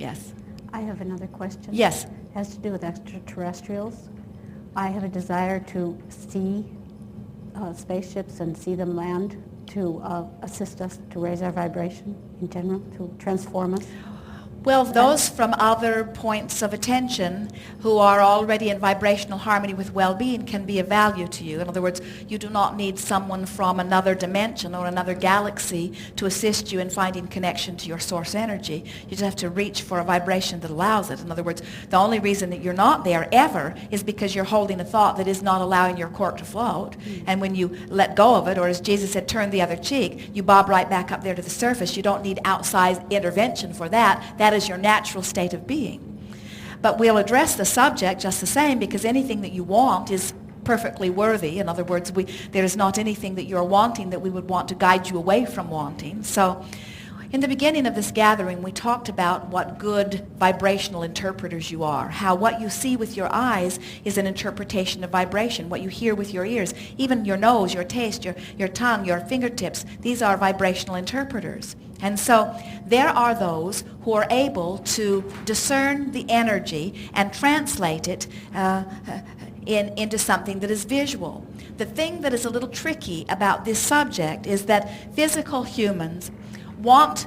Yes. I have another question. Yes. It has to do with extraterrestrials. I have a desire to see spaceships and see them land to assist us to raise our vibration in general, to transform us. Well, those from other points of attention who are already in vibrational harmony with well-being can be of value to you. In other words, you do not need someone from another dimension or another galaxy to assist you in finding connection to your source energy. You just have to reach for a vibration that allows it. In other words, the only reason that you're not there ever is because you're holding a thought that is not allowing your cork to float. And when you let go of it, or as Jesus said, turn the other cheek, you bob right back up there to the surface. You don't need outside intervention for that. That is your natural state of being. But we'll address the subject just the same, because anything that you want is perfectly worthy. In other words, there is not anything that you're wanting that we would want to guide you away from wanting. So in the beginning of this gathering, we talked about what good vibrational interpreters you are, how what you see with your eyes is an interpretation of vibration, what you hear with your ears, even your nose, your taste, your tongue, your fingertips, these are vibrational interpreters. And so there are those who are able to discern the energy and translate it into something that is visual. The thing that is a little tricky about this subject is that physical humans want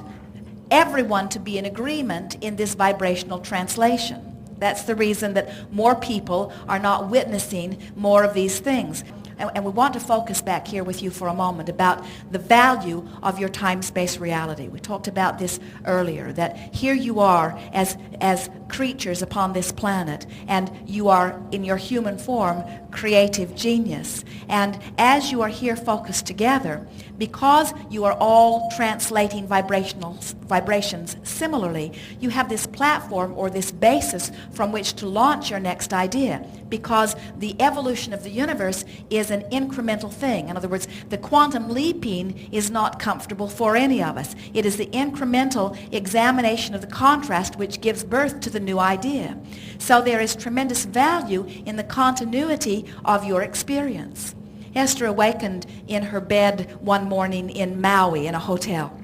everyone to be in agreement in this vibrational translation. That's the reason that more people are not witnessing more of these things. And we want to focus back here with you for a moment about the value of your time-space reality. We talked about this earlier, that here you are as creatures upon this planet, and you are in your human form creative genius. And as you are here focused together, because you are all translating vibrations similarly, you have this platform or this basis from which to launch your next idea, because the evolution of the universe is an incremental thing. In other words, the quantum leaping is not comfortable for any of us. It is the incremental examination of the contrast which gives birth to the new idea. So there is tremendous value in the continuity of your experience. Esther awakened in her bed one morning in Maui in a hotel.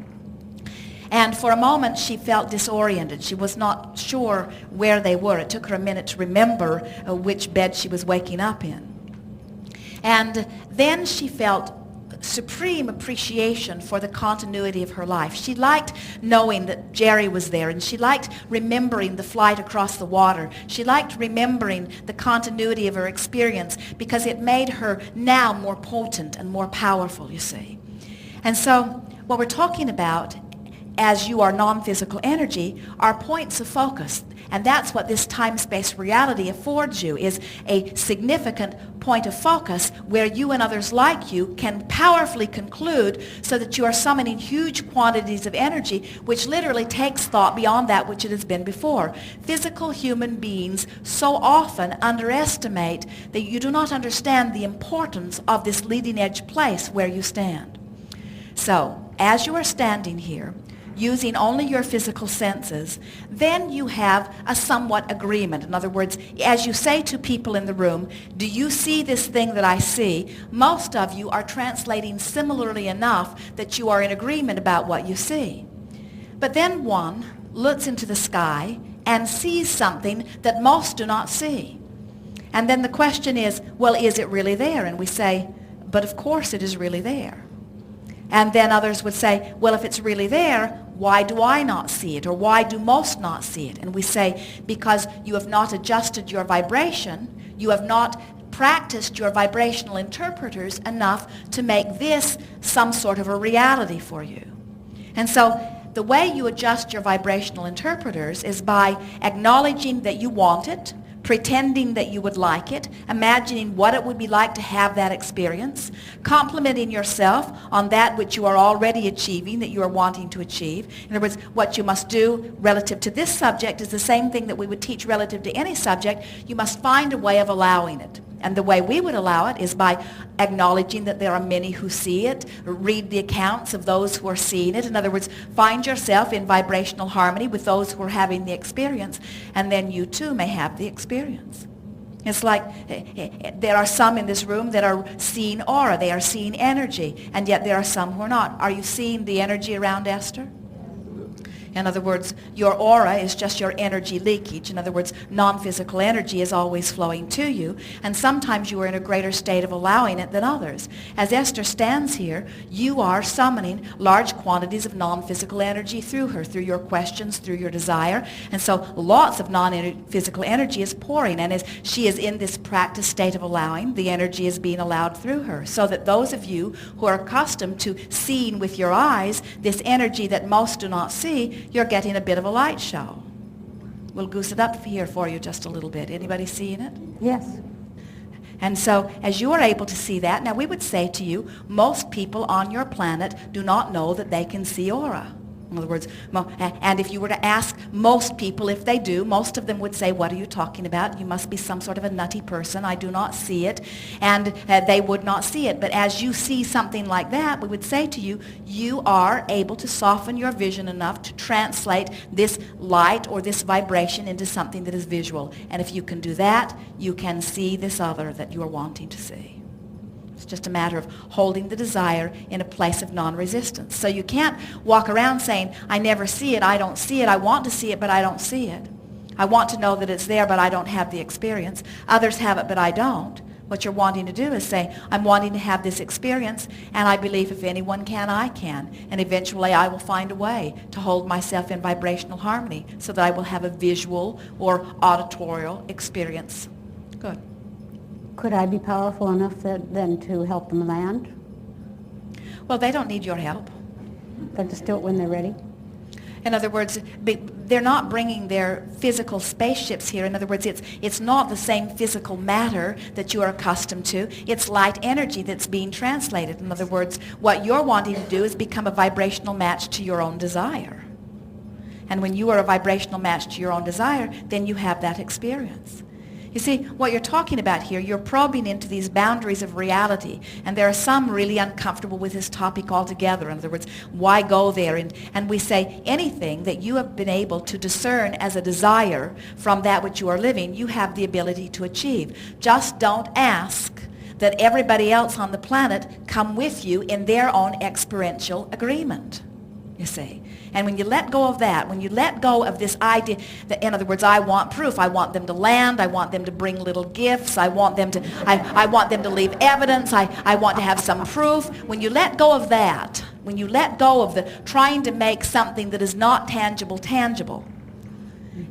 And for a moment she felt disoriented. She was not sure where they were. It took her a minute to remember which bed she was waking up in. And then she felt supreme appreciation for the continuity of her life. She liked knowing that Jerry was there, and she liked remembering the flight across the water. She liked remembering the continuity of her experience because it made her now more potent and more powerful, you see. And so what we're talking about as you are non-physical energy are points of focus. And that's what this time-space reality affords you, is a significant point of focus where you and others like you can powerfully conclude so that you are summoning huge quantities of energy, which literally takes thought beyond that which it has been before. Physical human beings so often underestimate that you do not understand the importance of this leading edge place where you stand. So, as you are standing here, using only your physical senses, then you have a somewhat agreement. In other words, as you say to people in the room, do you see this thing that I see? Most of you are translating similarly enough that you are in agreement about what you see. But then one looks into the sky and sees something that most do not see. And then the question is, well, is it really there? And we say, but of course it is really there. And then others would say, well, if it's really there, why do I not see it? Or why do most not see it? And we say, because you have not adjusted your vibration, you have not practiced your vibrational interpreters enough to make this some sort of a reality for you. And so the way you adjust your vibrational interpreters is by acknowledging that you want it, pretending that you would like it, imagining what it would be like to have that experience, complimenting yourself on that which you are already achieving, that you are wanting to achieve. In other words, what you must do relative to this subject is the same thing that we would teach relative to any subject. You must find a way of allowing it. And the way we would allow it is by acknowledging that there are many who see it, read the accounts of those who are seeing it. In other words, find yourself in vibrational harmony with those who are having the experience, and then you too may have the experience. It's like there are some in this room that are seeing aura, they are seeing energy, and yet there are some who are not. Are you seeing the energy around Esther? In other words, your aura is just your energy leakage. In other words, non-physical energy is always flowing to you, and sometimes you are in a greater state of allowing it than others. As Esther stands here, you are summoning large quantities of non-physical energy through her, through your questions, through your desire, and so lots of non-physical energy is pouring, and as she is in this practice state of allowing, the energy is being allowed through her, so that those of you who are accustomed to seeing with your eyes this energy that most do not see, you're getting a bit of a light show. We'll goose it up here for you just a little bit. Anybody seeing it? Yes. And so as you are able to see that, now we would say to you, most people on your planet do not know that they can see aura. In other words, and if you were to ask most people if they do, most of them would say, what are you talking about? You must be some sort of a nutty person. I do not see it. And they would not see it. But as you see something like that, we would say to you, you are able to soften your vision enough to translate this light or this vibration into something that is visual. And if you can do that, you can see this other that you are wanting to see. It's just a matter of holding the desire in a place of non-resistance. So you can't walk around saying, I never see it, I don't see it, I want to see it, but I don't see it. I want to know that it's there, but I don't have the experience. Others have it, but I don't. What you're wanting to do is say, I'm wanting to have this experience, and I believe if anyone can, I can. And eventually I will find a way to hold myself in vibrational harmony so that I will have a visual or auditorial experience. Good. Could I be powerful enough then to help them land? Well, they don't need your help. They'll just do it when they're ready? In other words, they're not bringing their physical spaceships here. In other words, it's not the same physical matter that you are accustomed to. It's light energy that's being translated. In other words, what you're wanting to do is become a vibrational match to your own desire. And when you are a vibrational match to your own desire, then you have that experience. You see, what you're talking about here, you're probing into these boundaries of reality, and there are some really uncomfortable with this topic altogether. In other words, why go there? And we say anything that you have been able to discern as a desire from that which you are living, you have the ability to achieve. Just don't ask that everybody else on the planet come with you in their own experiential agreement, you see. And when you let go of that, when you let go of this idea, that, in other words, I want proof. I want them to land. I want them to bring little gifts. I want them to, I want them to leave evidence. I want to have some proof. When you let go of that, when you let go of the trying to make something that is not tangible, tangible,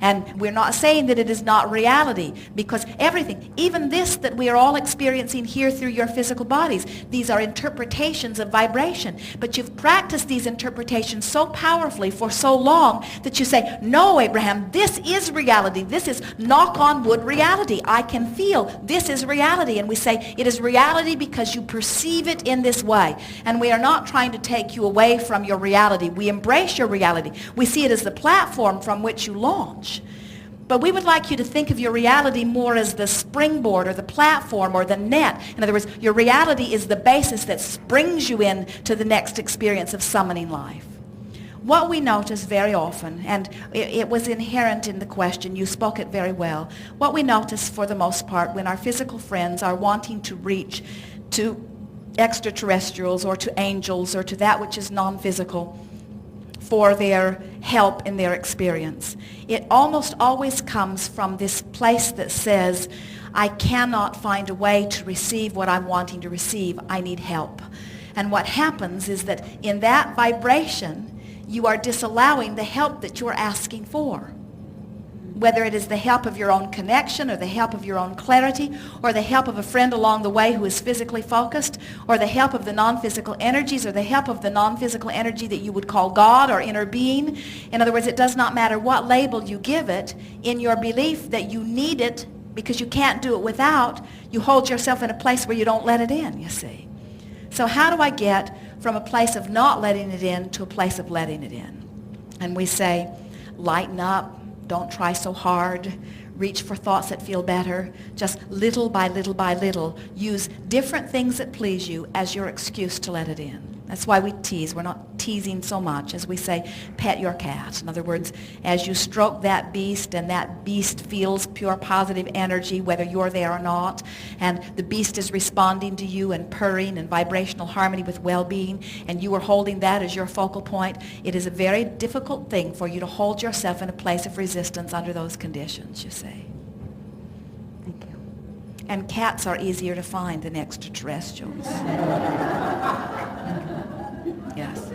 and we're not saying that it is not reality, because everything, even this that we are all experiencing here through your physical bodies, these are interpretations of vibration. But you've practiced these interpretations so powerfully for so long that you say, no, Abraham, this is reality. This is knock on wood reality. I can feel this is reality. And we say it is reality because you perceive it in this way. And we are not trying to take you away from your reality. We embrace your reality. We see it as the platform from which you launch. But we would like you to think of your reality more as the springboard or the platform or the net. In other words, your reality is the basis that springs you in to the next experience of summoning life. What we notice very often, and it was inherent in the question, you spoke it very well, what we notice for the most part when our physical friends are wanting to reach to extraterrestrials or to angels or to that which is non-physical, for their help in their experience, it almost always comes from this place that says, I cannot find a way to receive what I'm wanting to receive. I need help. And what happens is that in that vibration, you are disallowing the help that you're asking for. Whether it is the help of your own connection or the help of your own clarity or the help of a friend along the way who is physically focused or the help of the non-physical energies or the help of the non-physical energy that you would call God or inner being. In other words, it does not matter what label you give it. In your belief that you need it because you can't do it without, you hold yourself in a place where you don't let it in, you see. So how do I get from a place of not letting it in to a place of letting it in? And we say, lighten up. Don't try so hard. Reach for thoughts that feel better. Just little by little by little, use different things that please you as your excuse to let it in. That's why we tease. We're not teasing so much, as we say, pet your cat. In other words, as you stroke that beast and that beast feels pure positive energy, whether you're there or not, and the beast is responding to you and purring and vibrational harmony with well-being, and you are holding that as your focal point, it is a very difficult thing for you to hold yourself in a place of resistance under those conditions, you see. Thank you. And cats are easier to find than extraterrestrials. Yes.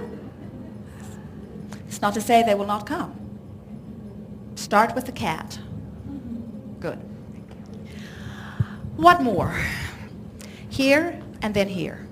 It's not to say they will not come. Start with the cat. Good. What more? Here and then here.